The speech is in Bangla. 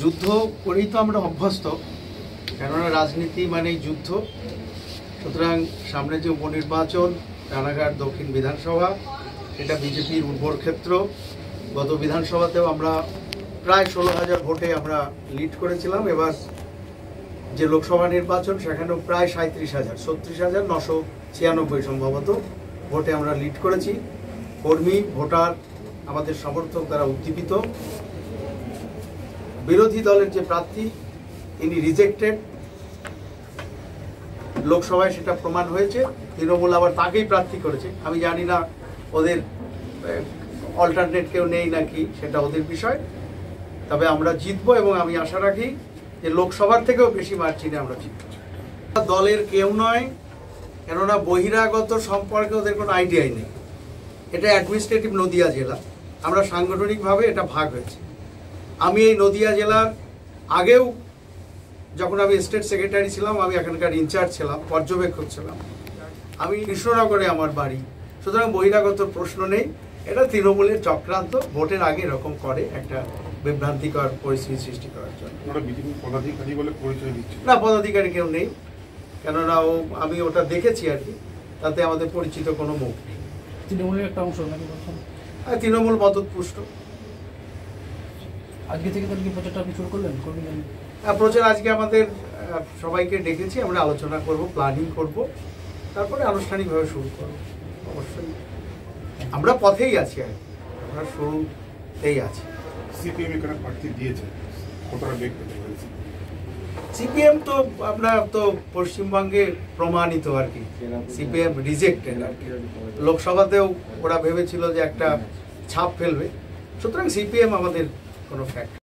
যুদ্ধ করেই তো আমরা অভ্যস্ত, কেননা রাজনীতি মানেই যুদ্ধ। সুতরাং সামনে যে উপনির্বাচন, রানাঘাট দক্ষিণ বিধানসভা, এটা বিজেপির উর্বর ক্ষেত্র। গত বিধানসভাতেও আমরা প্রায় 16,000 ভোটে আমরা লিড করেছিলাম। এবার যে লোকসভা নির্বাচন, সেখানেও প্রায় 37,000, 36,996 সম্ভবত ভোটে আমরা লিড করেছি। কর্মী, ভোটার, আমাদের সমর্থক দ্বারা উদ্দীপিত। বিরোধী দলের যে প্রার্থী, তিনি রিজেক্টেড। লোকসভায় সেটা প্রমাণ হয়েছে। তৃণমূল আবার তাকেই প্রার্থী করেছে। আমি জানি না ওদের অল্টারনেট কেউ নেই নাকি, সেটা ওদের বিষয়। তবে আমরা জিতবো এবং আমি আশা রাখি যে লোকসভার থেকেও বেশি মার্জিনে আমরা জিতব। দলের কেউ নয়, কেননা বহিরাগত সম্পর্কে ওদের কোনো আইডিয়াই নেই। এটা অ্যাডমিনিস্ট্রেটিভ নদিয়া জেলা, আমরা সাংগঠনিকভাবে এটা ভাগ হয়েছে। আমি এই নদিয়া জেলার আগেও, যখন আমি স্টেট সেক্রেটারি ছিলাম, আমি এখানকার ইনচার্জ ছিলাম, পর্যবেক্ষক ছিলাম। আমি কৃষ্ণনগরে আমার বাড়ি। সুতরাং বহিরাগত প্রশ্ন নেই। এটা তৃণমূলের চক্রান্ত, ভোটের আগে এরকম করে একটা বিভ্রান্তিকর পরিস্থিতি সৃষ্টি করার জন্য। না, পদাধিকারী কেউ নেই, কেননা আমি ওটা দেখেছি আর কি, তাতে আমাদের পরিচিত কোনো মুখ নেই। তৃণমূলের একটা অংশ নাকি? তৃণমূল মদতপুষ্ট। আজকে থেকে তার কি প্রচারটা আপনি শুরু করলেন? প্রচার আজকে আমাদের সবাইকে ডেকেছি, আমরা আলোচনা করব, প্ল্যানিং করব, তারপরে আনুষ্ঠানিকভাবে শুরু করব। অবশ্যই আমরা পথেই আছি, আর আমরা শুরুতেই আছি। সিপিএম এখানে প্রার্থী দিয়েছে, সিপিএম তো আপনার তো পশ্চিমবঙ্গে প্রমাণিত আর কি, সিপিএম রিজেক্টেড আর কি। লোকসভাতেও ওরা ভেবেছিল যে একটা ছাপ ফেলবে। সুতরাং সিপিএম আমাদের কোনো ফ্যাক্ট